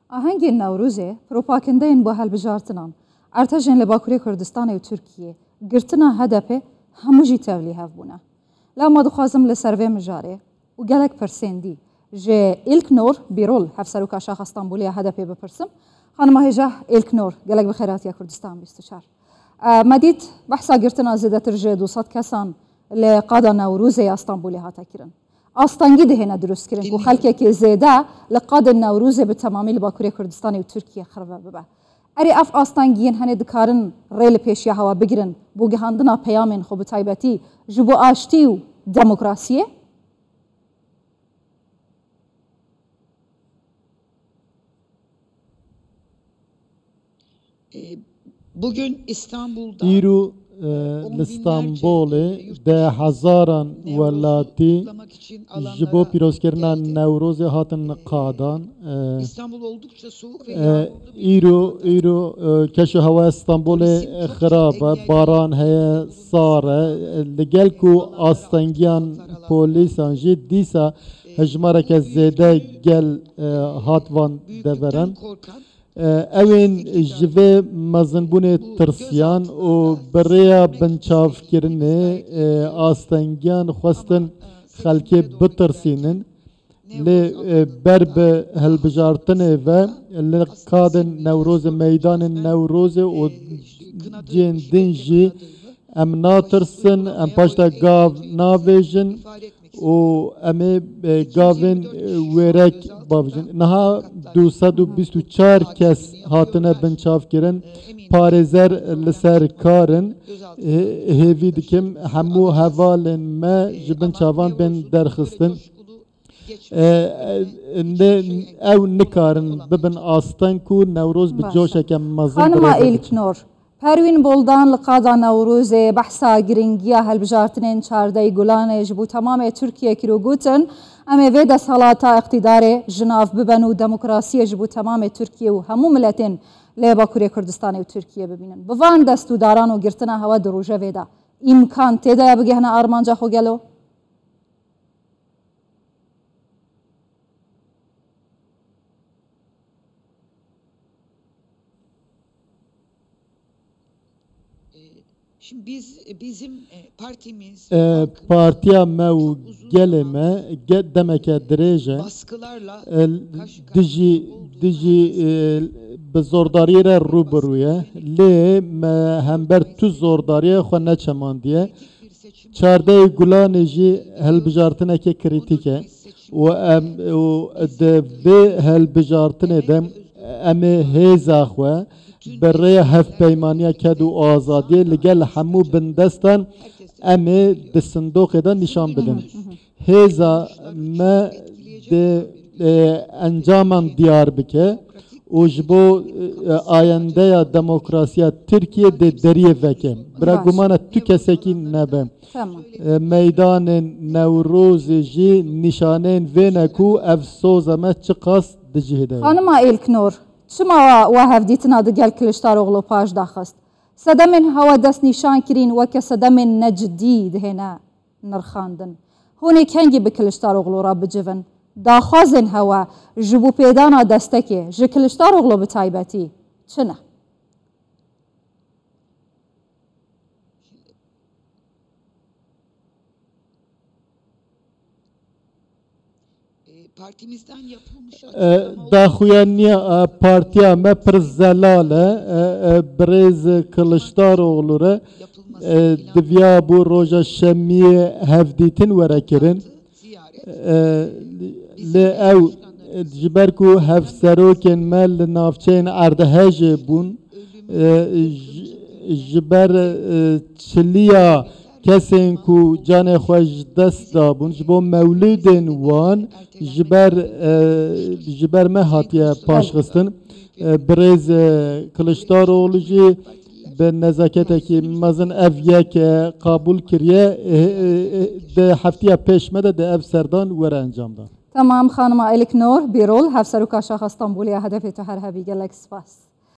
آهنگ نوروزه پروپاگنده این با هلبجارتنان ارتجن لباکوری کردستان و ترکیه گرتنا هدفه هموجی تولی هفبونه لما دخوازم لسروه مجاره و گلک پرسندی جه ایلک نور بیرول هفسروکا شاخ استانبولی هدفه بپرسم خانم هجاه ایلک نور گلک بخیراتی کردستان 24 مدید بحثا گرتنا زیده ترجه 200 کسان لقادا نوروزه استانبولی ها تکرن آستانگی دهنا درست کردن و خلکی که زیده لقاد النوروز به تمامی لباکوری کردستان و ترکیه خرابه ببه. اری اف آستانگیین هنی دکارن ریل پیشیا هوا بگیرن بوگه هندنا پیامین خوب تایبتی جبو آشتی و دموکراسیه. Bugün İstanbul'da لستانبول ده هزاران ولاتی جبو پیروز کردن نوروز هاتن قادان İstanbul oldukça soğuk ve ایرو کشو هوا استانبول خرابه باران هیا ساره لگل کو آستانگیان پولیسان جی دیسا هجماره که زیده گل هاتوان دبرن اوین جوه مزنبونه ترسیان و بریا بنچاف کرنه آستانگیان خواستن خلکی بترسینن لی برب هلبجارتنه و لقادن نوروز میدان نوروز و جین دنجی ام ناترسن ام پاشتا گاو ناویجن و امی گاوین ویرک باوجن نها 224 کس هاتنه بنچاف کرن پارزر لسر کارن هیوی دکم همو حوالن ما جبن چاوان بن درخستن او نکارن ببن آستان کو نوروز بجوشه کم مزن خانم ایلک نور پروین بولدان لقادا نوروز بحثا گرینگیا هلبجارتنین چارده گلانه جبو تمام ترکیه کرو گوتن اما ویدا سالاتا اقتدار جناف ببن و دموکراسی جبو تمام ترکیه و همو ملتین لباکوری کردستان و ترکیه ببینن بوان دستو داران و گرتنا هوا دروجه ویدا امکان تیدا بگهنا آرمانجا خو گلو Şimdi bizim partimiz partiya me u gelê me demeke dirêje dijî bi zordariyê re rûbirû ye lê me hember tu zordariye xwe neçemandiye çardeyê gulanê jî helbijartineke krîtîk e û di vê helbijartinê de em ê hêza xwe برای هفت پیمانی کد و آزادی لگل همو بندستان امی د صندوق دا نشان بدن هزا ما د انجامان دیار بکه و جبو آینده دموکراسی ترکیه د دریه وکه برا گمان تو کسکی نبه میدان نوروز جی نشانین وینکو افسوز ما چقاس دجهده خانم ایلک نور شما وهف دیتنا دگل کلشتاروغلو پاش داخست صدمن هوا دست نشان کرین وکه صدمن نجدید هنا نرخاندن هونی کنگی بکلشتاروغلو را بجون داخازن هوا جبو پیدانا دستکه جه کلشتاروغلو بتایبتی چنه؟ partimizden yapılmış daxuyaniye partiya me pir zelale brez Kılıçdaroğlu re divya bu roja şemiye hevdîtin were kirin li ew ji ber ku hevserokên me li navçeyên erdhejê bûn ji ber çiliya kesên ku canê xwe ji dest dabûn ji bo mewlûdên wan ji ber me hatiye paşxistin birêz Kılıçdaroğlu jî bi nezaketekî mezin ev yek qabûl kiriye di heftiya pêş me de di ev serdan were encam da. Tamam xanıma Elik Nur Birol hevseroka şax Estambulya hedefê te her hevî gelek spas.